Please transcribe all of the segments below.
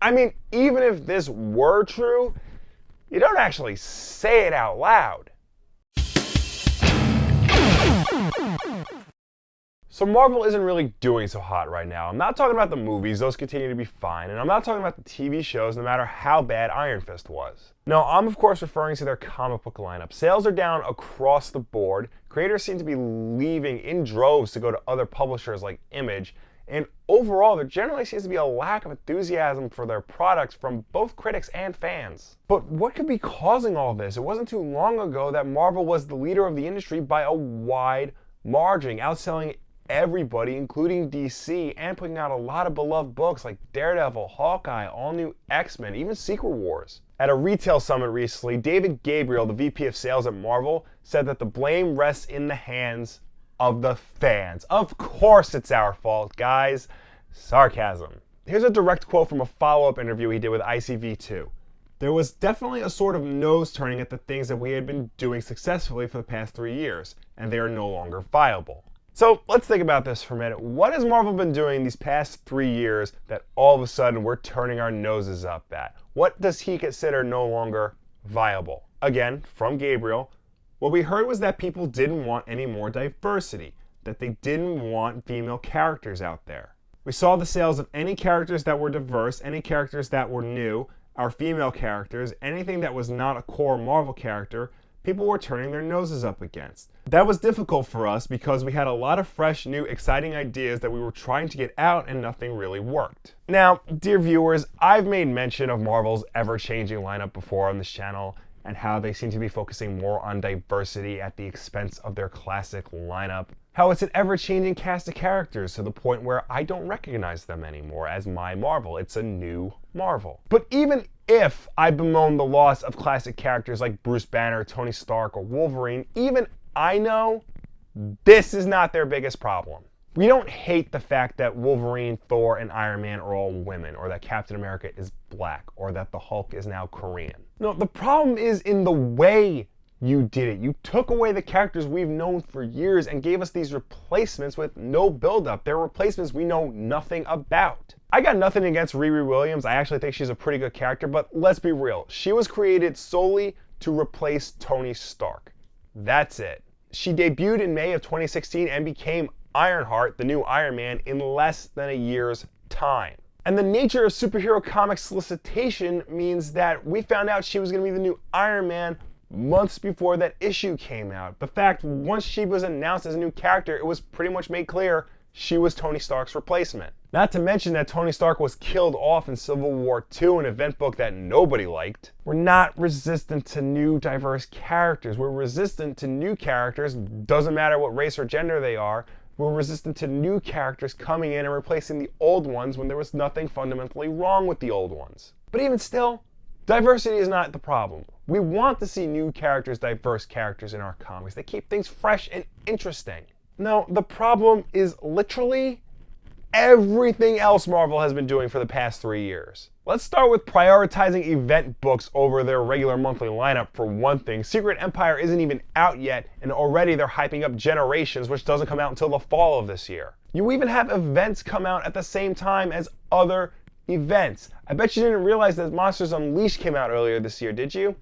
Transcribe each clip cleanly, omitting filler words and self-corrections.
I mean, even if this were true, you don't actually say it out loud. So Marvel isn't really doing so hot right now. I'm not talking about the movies, those continue to be fine, and I'm not talking about the TV shows no matter how bad Iron Fist was. No, I'm of course referring to their comic book lineup. Sales are down across the board, creators seem to be leaving in droves to go to other publishers like Image, and overall there generally seems to be a lack of enthusiasm for their products from both critics and fans. But what could be causing all this? It wasn't too long ago that Marvel was the leader of the industry by a wide margin, outselling everybody, including DC, and putting out a lot of beloved books like Daredevil, Hawkeye, all new X-Men, even Secret Wars. At a retail summit recently, David Gabriel, the VP of sales at Marvel, said that the blame rests in the hands of the fans. Of course it's our fault, guys. Sarcasm. Here's a direct quote from a follow-up interview he did with ICV2. There was definitely a sort of nose turning at the things that we had been doing successfully for the past 3 years, and they are no longer viable. So let's think about this for a minute. What has Marvel been doing these past 3 years that all of a sudden we're turning our noses up at? What does he consider no longer viable? Again, from Gabriel, what we heard was that people didn't want any more diversity, that they didn't want female characters out there. We saw the sales of any characters that were diverse, any characters that were new, our female characters, anything that was not a core Marvel character, people were turning their noses up against. That was difficult for us because we had a lot of fresh, new, exciting ideas that we were trying to get out and nothing really worked. Now, dear viewers, I've made mention of Marvel's ever-changing lineup before on this channel and how they seem to be focusing more on diversity at the expense of their classic lineup. How it's an ever-changing cast of characters to the point where I don't recognize them anymore as my Marvel. It's a new Marvel. But even if I bemoan the loss of classic characters like Bruce Banner, Tony Stark, or Wolverine, even I know this is not their biggest problem. We don't hate the fact that Wolverine, Thor, and Iron Man are all women, or that Captain America is black, or that the Hulk is now Korean. No, the problem is in the way you did it. You took away the characters we've known for years and gave us these replacements with no build-up. They're replacements we know nothing about. I got nothing against Riri Williams. I actually think she's a pretty good character, but let's be real. She was created solely to replace Tony Stark. That's it. She debuted in May of 2016 and became Ironheart, the new Iron Man, in less than a year's time. And the nature of superhero comic solicitation means that we found out she was going to be the new Iron Man months before that issue came out. The fact, once she was announced as a new character, it was pretty much made clear she was Tony Stark's replacement. Not to mention that Tony Stark was killed off in Civil War II, an event book that nobody liked. We're not resistant to new diverse characters. We're resistant to new characters, doesn't matter what race or gender they are. We're resistant to new characters coming in and replacing the old ones when there was nothing fundamentally wrong with the old ones. But even still, diversity is not the problem. We want to see new characters, diverse characters in our comics. They keep things fresh and interesting. No, the problem is literally everything else Marvel has been doing for the past 3 years. Let's start with prioritizing event books over their regular monthly lineup for one thing. Secret Empire isn't even out yet, and already they're hyping up Generations, which doesn't come out until the fall of this year. You even have events come out at the same time as other events. I bet you didn't realize that Monsters Unleashed came out earlier this year, did you?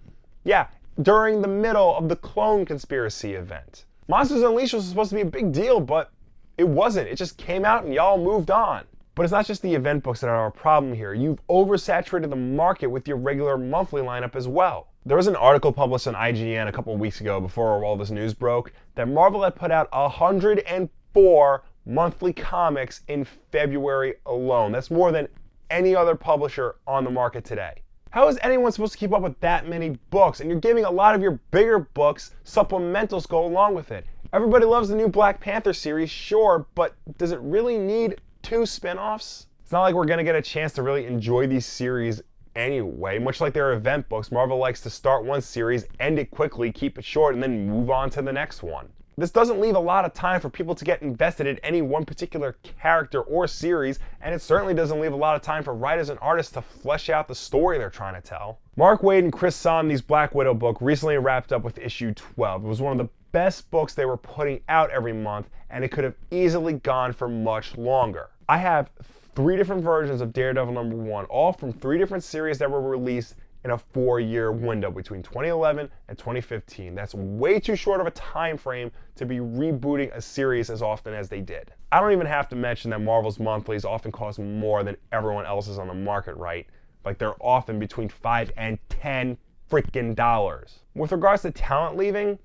Yeah, during the middle of the Clone Conspiracy event. Monsters Unleashed was supposed to be a big deal, but it wasn't. It just came out and y'all moved on. But it's not just the event books that are our problem here. You've oversaturated the market with your regular monthly lineup as well. There was an article published on IGN a couple of weeks ago before all this news broke that Marvel had put out 104 monthly comics in February alone. That's more than any other publisher on the market today. How is anyone supposed to keep up with that many books? And you're giving a lot of your bigger books supplementals go along with it. Everybody loves the new Black Panther series, sure, but does it really need 2 spin-offs? It's not like we're gonna get a chance to really enjoy these series anyway. Much like their event books, Marvel likes to start one series, end it quickly, keep it short, and then move on to the next one. This doesn't leave a lot of time for people to get invested in any one particular character or series, and it certainly doesn't leave a lot of time for writers and artists to flesh out the story they're trying to tell. Mark Waid and Chris Samnee's Black Widow book recently wrapped up with issue 12. It was one of the best books they were putting out every month, and it could have easily gone for much longer. I have 3 different versions of Daredevil #1, all from 3 different series that were released in a 4-year window between 2011 and 2015. That's way too short of a time frame to be rebooting a series as often as they did. I don't even have to mention that Marvel's monthlies often cost more than everyone else's on the market, right? Like they're often between $5 and $10 freaking dollars. With regards to talent leaving,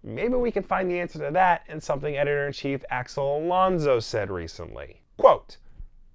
maybe we can find the answer to that in something Editor-in-Chief Axel Alonso said recently. Quote,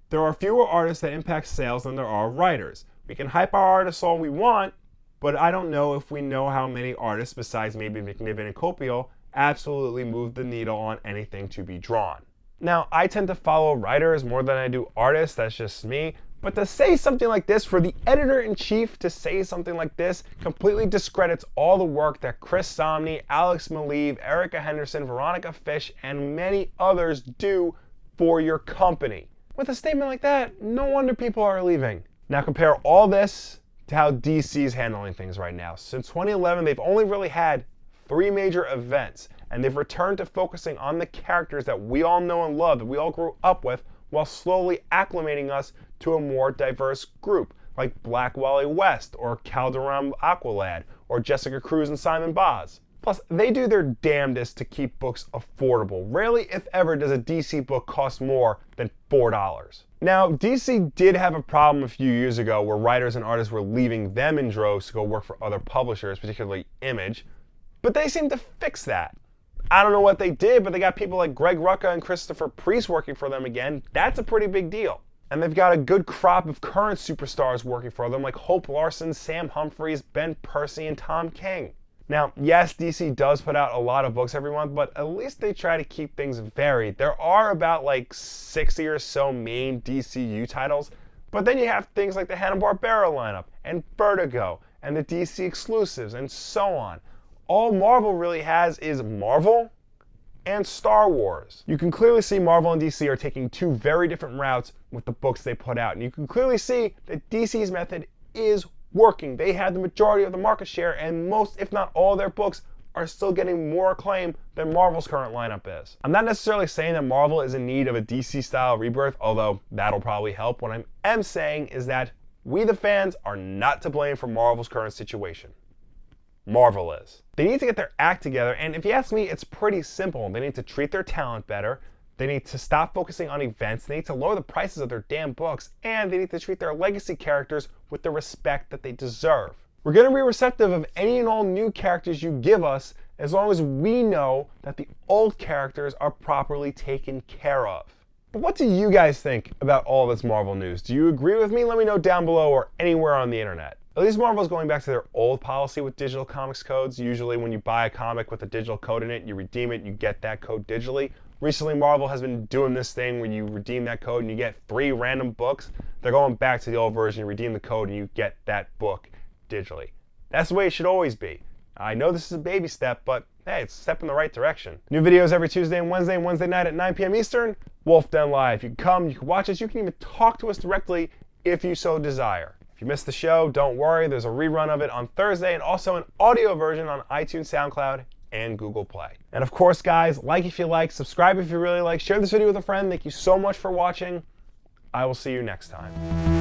"There are fewer artists that impact sales than there are writers. We can hype our artists all we want, but I don't know if we know how many artists besides maybe McNiven and Copiel absolutely move the needle on anything to be drawn." Now, I tend to follow writers more than I do artists, that's just me, but to say something like this, for the editor-in-chief to say something like this, completely discredits all the work that Chris Samnee, Alex Maleev, Erica Henderson, Veronica Fish, and many others do for your company. With a statement like that, no wonder people are leaving. Now compare all this to how DC is handling things right now. Since 2011, they've only really had 3 major events, and they've returned to focusing on the characters that we all know and love, that we all grew up with, while slowly acclimating us to a more diverse group, like Black Wally West, or Calderon Aqualad, or Jessica Cruz and Simon Baz. Plus, they do their damnedest to keep books affordable. Rarely, if ever, does a DC book cost more than $4. Now, DC did have a problem a few years ago where writers and artists were leaving them in droves to go work for other publishers, particularly Image, but they seem to fix that. I don't know what they did, but they got people like Greg Rucka and Christopher Priest working for them again. That's a pretty big deal. And they've got a good crop of current superstars working for them, like Hope Larson, Sam Humphries, Ben Percy, and Tom King. Now, yes, DC does put out a lot of books every month, but at least they try to keep things varied. There are about like 60 or so main DCU titles, but then you have things like the Hanna-Barbera lineup, and Vertigo, and the DC exclusives, and so on. All Marvel really has is Marvel and Star Wars. You can clearly see Marvel and DC are taking 2 very different routes with the books they put out, and you can clearly see that DC's method is working. They have the majority of the market share, and most, if not all, their books are still getting more acclaim than Marvel's current lineup is. I'm not necessarily saying that Marvel is in need of a DC-style rebirth, although that'll probably help. What I am saying is that we, the fans, are not to blame for Marvel's current situation. Marvel is. They need to get their act together, and if you ask me, it's pretty simple. They need to treat their talent better. They need to stop focusing on events, they need to lower the prices of their damn books, and they need to treat their legacy characters with the respect that they deserve. We're going to be receptive of any and all new characters you give us, as long as we know that the old characters are properly taken care of. But what do you guys think about all this Marvel news? Do you agree with me? Let me know down below or anywhere on the internet. At least Marvel's going back to their old policy with digital comics codes. Usually when you buy a comic with a digital code in it, you redeem it, you get that code digitally. Recently, Marvel has been doing this thing where you redeem that code and you get 3 random books. They're going back to the old version. You redeem the code and you get that book digitally. That's the way it should always be. I know this is a baby step, but hey, it's a step in the right direction. New videos every Tuesday and Wednesday night at 9 p.m. Eastern. Wulff Den Live. You can come, you can watch us, you can even talk to us directly if you so desire. If you missed the show, don't worry. There's a rerun of it on Thursday and also an audio version on iTunes, SoundCloud, and Google Play. And of course, guys, like if you like, subscribe if you really like, share this video with a friend. Thank you so much for watching. I will see you next time.